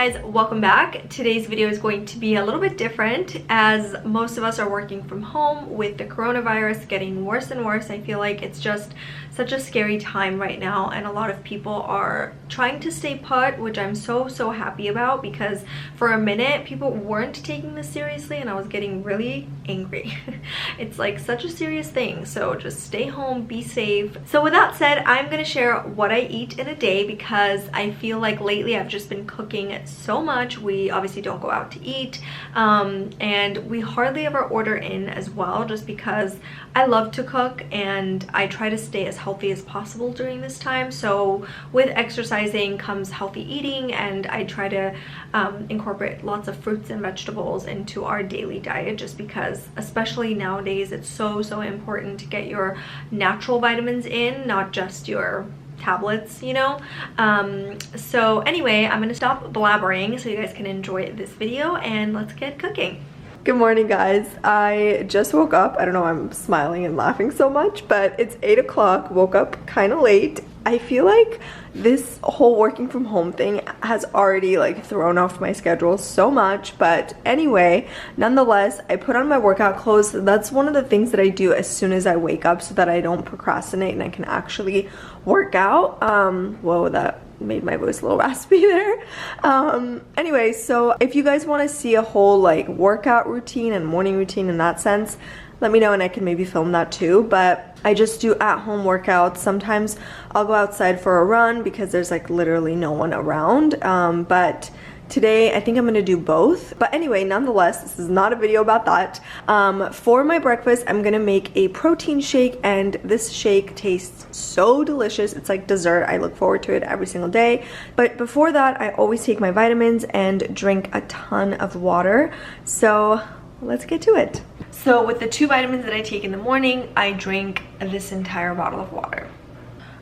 guys, welcome back. Today's video is going to be a little bit different as most of us are working from home with the coronavirus getting worse and worse. I feel like it's just such a scary time right now, and a lot of people are trying to stay put, which I'm so happy about, because for a minute people weren't taking this seriously and I was getting really angry. It's like such a serious thing, so just stay home, be safe. So with that said, I'm gonna share what I eat in a day because I feel like lately I've just been cooking so much. We obviously don't go out to eat, and we hardly ever order in as well, just because I love to cook and I try to stay as healthy as possible during this time. So with exercising comes healthy eating, and I try to incorporate lots of fruits and vegetables into our daily diet, just because especially nowadays it's so important to get your natural vitamins in, not just your tablets, you know. So anyway, I'm gonna stop blabbering so you guys can enjoy this video, and let's get cooking. Good morning, guys. I just woke up. I don't know why I'm smiling and laughing so much, but it's 8 o'clock. Woke up kind of late. I feel like this whole working from home thing has already like thrown off my schedule so much, but anyway, nonetheless, I put on my workout clothes. That's one of the things that I do as soon as I wake up so that I don't procrastinate and I can actually work out. Whoa, that made my voice a little raspy there. Anyway, so if you guys want to see a whole like workout routine and morning routine in that sense, let me know and I can maybe film that too. But I just do at-home workouts. Sometimes I'll go outside for a run because there's like literally no one around, but today I think I'm gonna do both. But anyway, nonetheless, this is not a video about that. For my breakfast, I'm gonna make a protein shake, and this shake tastes so delicious. It's like dessert. I look forward to it every single day. But before that, I always take my vitamins and drink a ton of water. So let's get to it. So with the 2 vitamins that I take in the morning, I drink this entire bottle of water.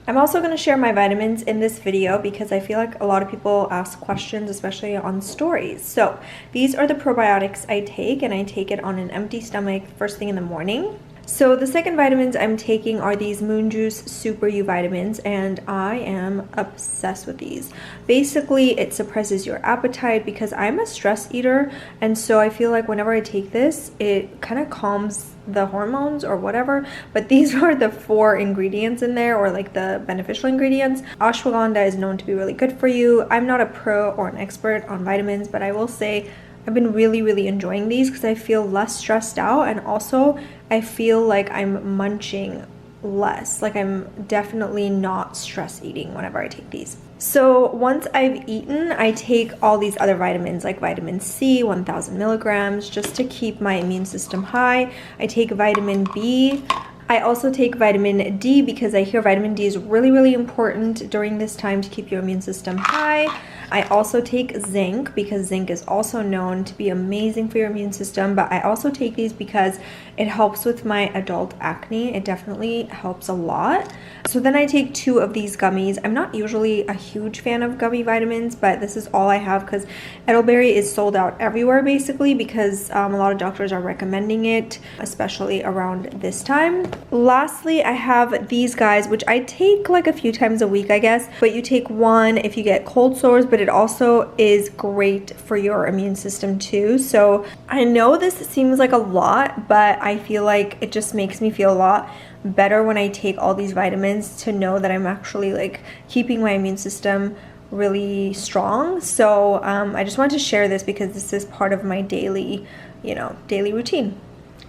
I'm also going to share my vitamins in this video because I feel like a lot of people ask questions, especially on stories. So these are the probiotics I take, and I take it on an empty stomach first thing in the morning. So the second vitamins I'm taking are these Moon Juice Super U vitamins, and I am obsessed with these. Basically, it suppresses your appetite because I'm a stress eater, and so I feel like whenever I take this, it kind of calms the hormones or whatever. But these are the 4 ingredients in there, or like the beneficial ingredients. Ashwagandha is known to be really good for you. I'm not a pro or an expert on vitamins, but I will say I've been really enjoying these because I feel less stressed out, and also I feel like I'm munching less. Like I'm definitely not stress eating whenever I take these. So once I've eaten, I take all these other vitamins like vitamin C, 1000 milligrams, just to keep my immune system high. I take vitamin B. I also take vitamin D because I hear vitamin D is really important during this time to keep your immune system high. I also take zinc because zinc is also known to be amazing for your immune system, but I also take these because it helps with my adult acne. It definitely helps a lot. So then I take 2 of these gummies. I'm not usually a huge fan of gummy vitamins, but this is all I have because elderberry is sold out everywhere basically, because a lot of doctors are recommending it, especially around this time. Lastly, I have these guys, which I take like a few times a week, I guess, but you take 1 if you get cold sores, but it also is great for your immune system too. So I know this seems like a lot, but I feel like it just makes me feel a lot better when I take all these vitamins to know that I'm actually like keeping my immune system really strong. So I just wanted to share this because this is part of my daily, daily routine.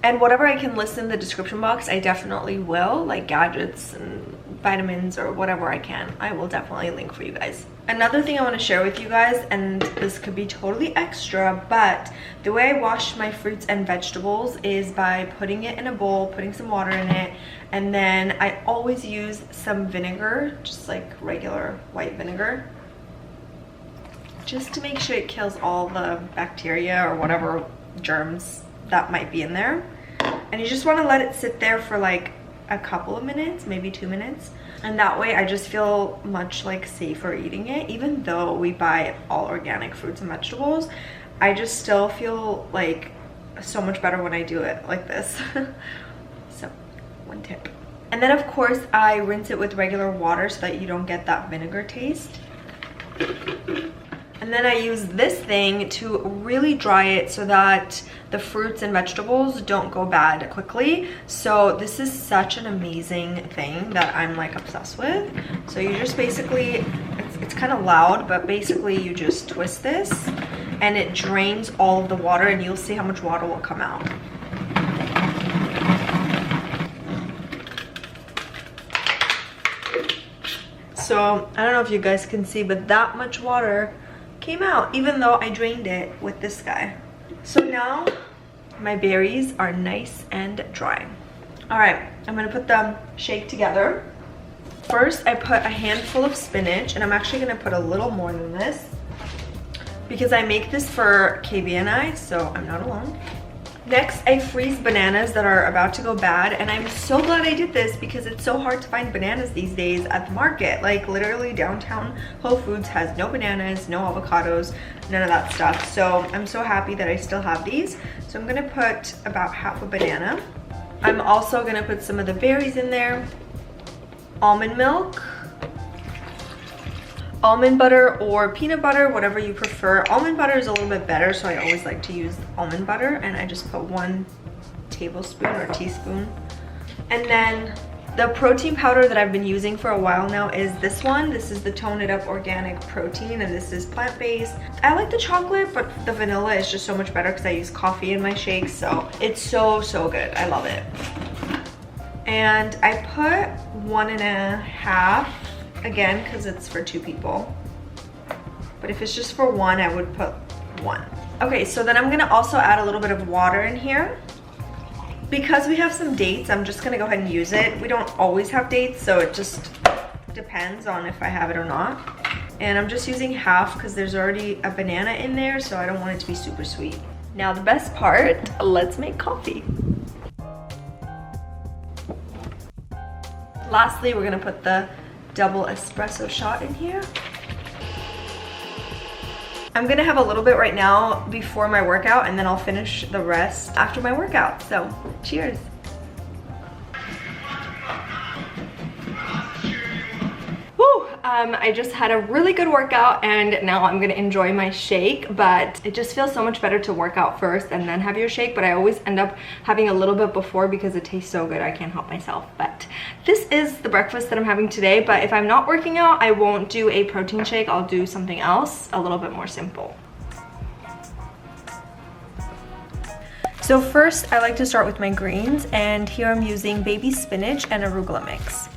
And whatever I can list in the description box, I definitely will, like gadgets and vitamins or whatever I can. I will definitely link for you guys. Another thing I want to share with you guys, and this could be totally extra, but the way I wash my fruits and vegetables is by putting it in a bowl, putting some water in it, and then I always use some vinegar, just like regular white vinegar, just to make sure it kills all the bacteria or whatever germs that might be in there. And you just want to let it sit there for like a couple of minutes, maybe 2 minutes, and that way I just feel much like safer eating it. Even though we buy all organic fruits and vegetables, I just still feel like so much better when I do it like this. So 1 tip. And then of course I rinse it with regular water so that you don't get that vinegar taste. And then I use this thing to really dry it so that the fruits and vegetables don't go bad quickly. So this is such an amazing thing that I'm like obsessed with. So you just basically, it's kind of loud, but basically you just twist this and it drains all of the water, and you'll see how much water will come out. So I don't know if you guys can see, but that much water came out even though I drained it with this guy. So now my berries are nice and dry. All right, I'm gonna put the shake together. First, I put a handful of spinach, and I'm actually gonna put a little more than this because I make this for KB and I, so I'm not alone. Next, I freeze bananas that are about to go bad, and I'm so glad I did this because it's so hard to find bananas these days at the market. Like literally downtown Whole Foods has no bananas, no avocados, none of that stuff. So I'm so happy that I still have these. So I'm gonna put about half a banana. I'm also gonna put some of the berries in there, almond milk, almond butter or peanut butter, whatever you prefer. Almond butter is a little bit better, so I always like to use almond butter, and I just put 1 tablespoon or teaspoon. And then the protein powder that I've been using for a while now is this one. This is the Tone It Up Organic Protein, and this is plant-based. I like the chocolate, but the vanilla is just so much better because I use coffee in my shakes, so it's so good. I love it. And I put 1.5 again because it's for 2 people, but if it's just for 1, I would put 1. Okay, so then I'm gonna also add a little bit of water in here. Because we have some dates, I'm just gonna go ahead and use it. We don't always have dates, so it just depends on if I have it or not. And I'm just using half because there's already a banana in there, so I don't want it to be super sweet. Now the best part, let's make coffee. Lastly, we're gonna put the double espresso shot in here. I'm gonna have a little bit right now before my workout, and then I'll finish the rest after my workout. So cheers. Woo! I just had a really good workout, and now I'm gonna enjoy my shake, but it just feels so much better to work out first and then have your shake, but I always end up having a little bit before because it tastes so good. I can't help myself. But this is the breakfast that I'm having today, but if I'm not working out, I won't do a protein shake. I'll do something else, a little bit more simple. So first, I like to start with my greens, and here I'm using baby spinach and arugula mix.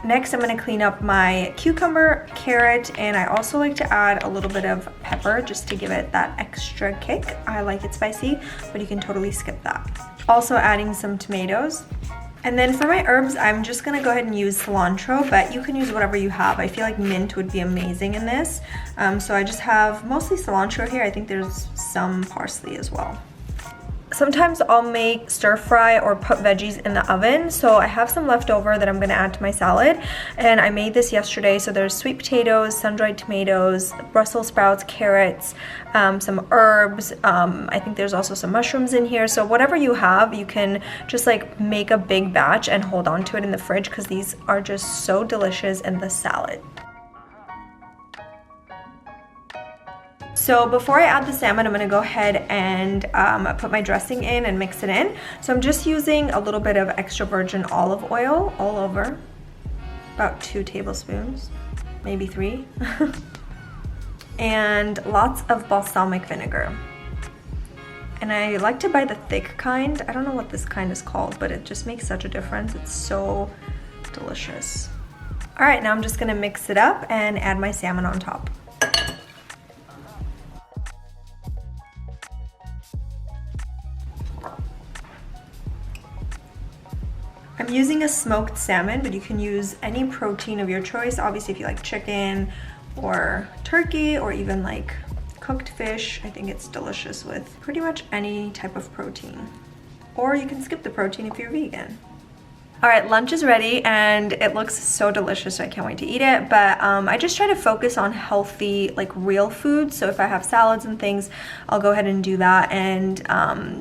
Next, I'm gonna clean up my cucumber, carrot, and I also like to add a little bit of pepper just to give it that extra kick. I like it spicy, but you can totally skip that. Also adding some tomatoes. And then for my herbs, I'm just gonna go ahead and use cilantro, but you can use whatever you have. I feel like mint would be amazing in this. So I just have mostly cilantro here. I think there's some parsley as well. Sometimes I'll make stir fry or put veggies in the oven. So I have some leftover that I'm gonna add to my salad. And I made this yesterday. So there's sweet potatoes, sun-dried tomatoes, Brussels sprouts, carrots, some herbs. I think there's also some mushrooms in here. So whatever you have, you can just like make a big batch and hold on to it in the fridge because these are just so delicious in the salad. So before I add the salmon, I'm gonna go ahead and put my dressing in and mix it in. So I'm just using a little bit of extra virgin olive oil all over, about 2 tablespoons, maybe 3. And lots of balsamic vinegar. And I like to buy the thick kind. I don't know what this kind is called, but it just makes such a difference. It's so delicious. All right, now I'm just gonna mix it up and add my salmon on top. I'm using a smoked salmon, but you can use any protein of your choice. Obviously, if you like chicken or turkey or even like cooked fish, I think it's delicious with pretty much any type of protein. Or you can skip the protein if you're vegan. All right, lunch is ready and it looks so delicious, so I can't wait to eat it. But I just try to focus on healthy, like real food. So if I have salads and things, I'll go ahead and do that and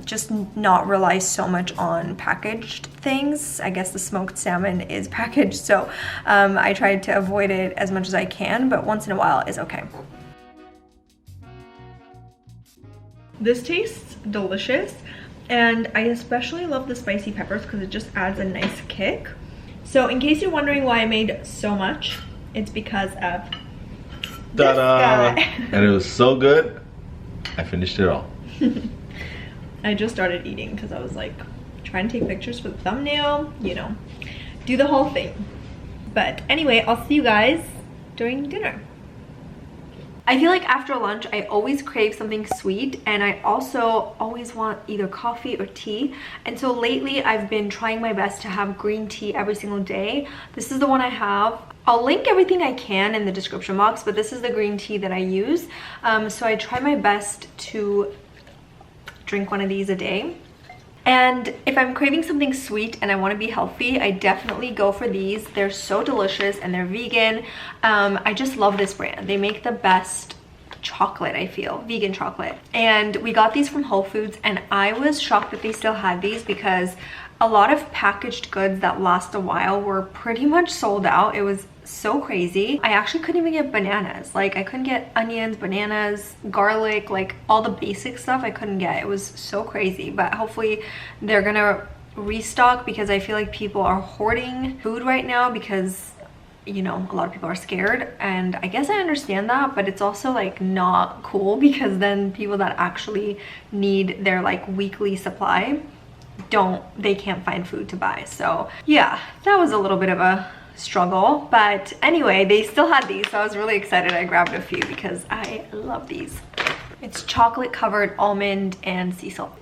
just not rely so much on packaged things. I guess the smoked salmon is packaged, so I try to avoid it as much as I can, but once in a while is okay. This tastes delicious, and I especially love the spicy peppers because it just adds a nice kick. So in case you're wondering why I made so much, it's because of this guy. And it was so good, I finished it all. I just started eating because I was like trying to take pictures for the thumbnail, you know, do the whole thing. But anyway, I'll see you guys during dinner. I feel like after lunch, I always crave something sweet, and I also always want either coffee or tea. And so lately, I've been trying my best to have green tea every single day. This is the one I have. I'll link everything I can in the description box, but this is the green tea that I use. So I try my best to drink one of these a day. And if I'm craving something sweet and I want to be healthy, I definitely go for these. They're so delicious and they're vegan. I just love this brand. They make the best chocolate, I feel, vegan chocolate. And we got these from Whole Foods, and I was shocked that they still had these because a lot of packaged goods that last a while were pretty much sold out. It was so crazy. I actually couldn't even get bananas. Like, I couldn't get onions, bananas, garlic, like all the basic stuff I couldn't get. It was so crazy, but hopefully they're gonna restock because I feel like people are hoarding food right now because, you know, a lot of people are scared, and I guess I understand that, but it's also like not cool because then people that actually need their like weekly supply they can't find food to buy. So yeah, that was a little bit of a struggle, but anyway, they still had these, so I was really excited. I grabbed a few because I love these. It's chocolate covered almond and sea salt.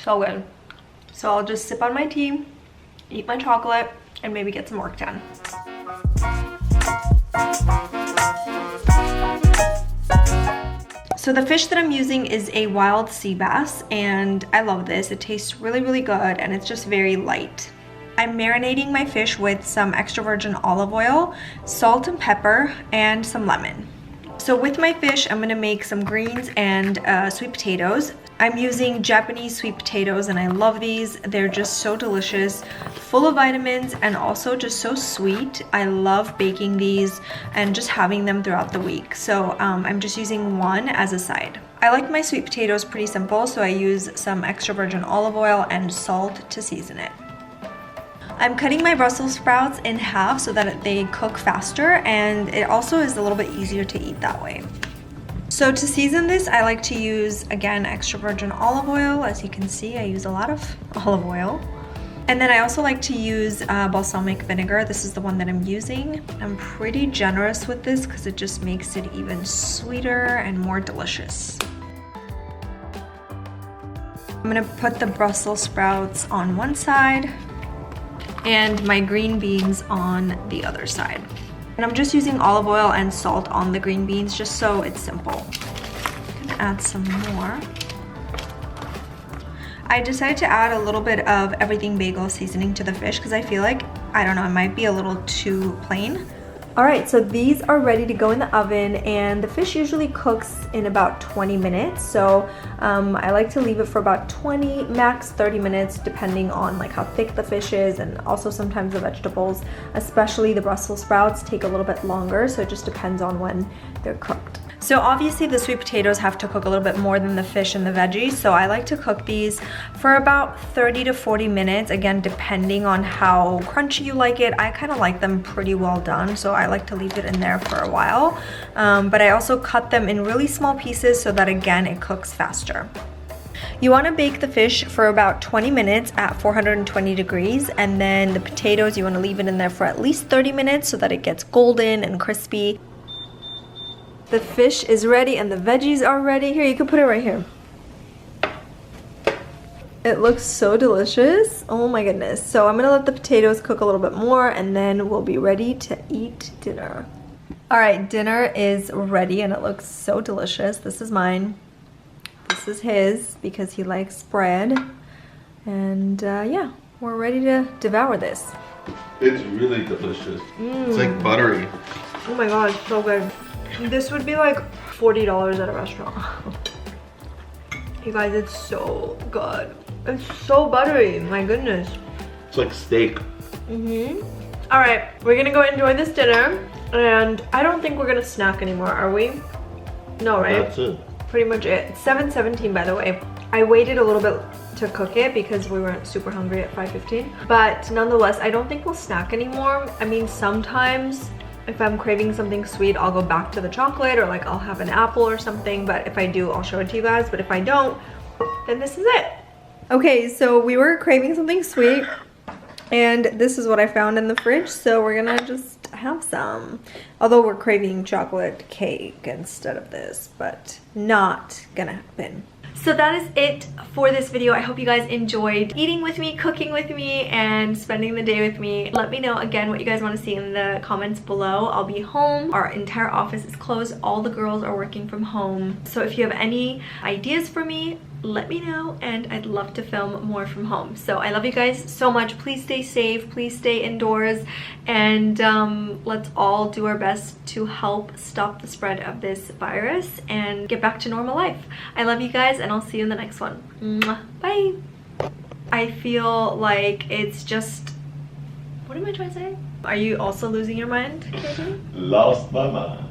So good. So I'll just sip on my tea, eat my chocolate, and maybe get some work done. So the fish that I'm using is a wild sea bass, and I love this. It tastes really, really good, and it's just very light. I'm marinating my fish with some extra virgin olive oil, salt and pepper, and some lemon. So with my fish, I'm gonna make some greens and sweet potatoes. I'm using Japanese sweet potatoes, and I love these. They're just so delicious, full of vitamins, and also just so sweet. I love baking these and just having them throughout the week. So I'm just using one as a side. I like my sweet potatoes pretty simple, so I use some extra virgin olive oil and salt to season it. I'm cutting my Brussels sprouts in half so that they cook faster, and it also is a little bit easier to eat that way. So to season this, I like to use, again, extra virgin olive oil. As you can see, I use a lot of olive oil. And then I also like to use balsamic vinegar. This is the one that I'm using. I'm pretty generous with this because it just makes it even sweeter and more delicious. I'm gonna put the Brussels sprouts on one side and my green beans on the other side. And I'm just using olive oil and salt on the green beans just so it's simple. I'm gonna add some more. I decided to add a little bit of everything bagel seasoning to the fish because I feel like, I don't know, it might be a little too plain. All right, so these are ready to go in the oven, and the fish usually cooks in about 20 minutes. So I like to leave it for about 20, max 30 minutes, depending on like how thick the fish is, and also sometimes the vegetables, especially the Brussels sprouts, take a little bit longer. So it just depends on when they're cooked. So obviously the sweet potatoes have to cook a little bit more than the fish and the veggies. So I like to cook these for about 30 to 40 minutes, again, depending on how crunchy you like it. I kind of like them pretty well done, so I like to leave it in there for a while. But I also cut them in really small pieces so that, again, it cooks faster. You want to bake the fish for about 20 minutes at 420 degrees, and then the potatoes, you want to leave it in there for at least 30 minutes so that it gets golden and crispy. The fish is ready and the veggies are ready. Here, you can put it right here. It looks so delicious. Oh my goodness. So I'm gonna let the potatoes cook a little bit more, and then we'll be ready to eat dinner. All right, dinner is ready and it looks so delicious. This is mine. This is his because he likes bread. And yeah, we're ready to devour this. It's really delicious. It's like buttery. Oh my god, it's so good. This would be like $40 at a restaurant. You guys, it's so good. It's so buttery, my goodness. It's like steak. All right, we're gonna go enjoy this dinner, and I don't think we're gonna snack anymore, are we? No, right? That's it. Pretty much it. It's 7:17 by the way. I waited a little bit to cook it because we weren't super hungry at 5:15. But nonetheless, I don't think we'll snack anymore. I mean, sometimes if I'm craving something sweet, I'll go back to the chocolate, or like I'll have an apple or something. But if I do, I'll show it to you guys. But if I don't, then this is it. Okay, so we were craving something sweet, and this is what I found in the fridge, so we're gonna just have some. Although we're craving chocolate cake instead of this, but not gonna happen. So that is it for this video. I hope you guys enjoyed eating with me, cooking with me, and spending the day with me. Let me know again what you guys want to see in the comments below. I'll be home. Our entire office is closed. All the girls are working from home. So if you have any ideas for me, let me know, and I'd love to film more from home. So I love you guys so much. Please stay safe, please stay indoors, and let's all do our best to help stop the spread of this virus and get back to normal life. I love you guys, and I'll see you in the next one. Mwah. Bye. I feel like it's just, what am I trying to say? Are you also losing your mind, Katie? Lost my mind.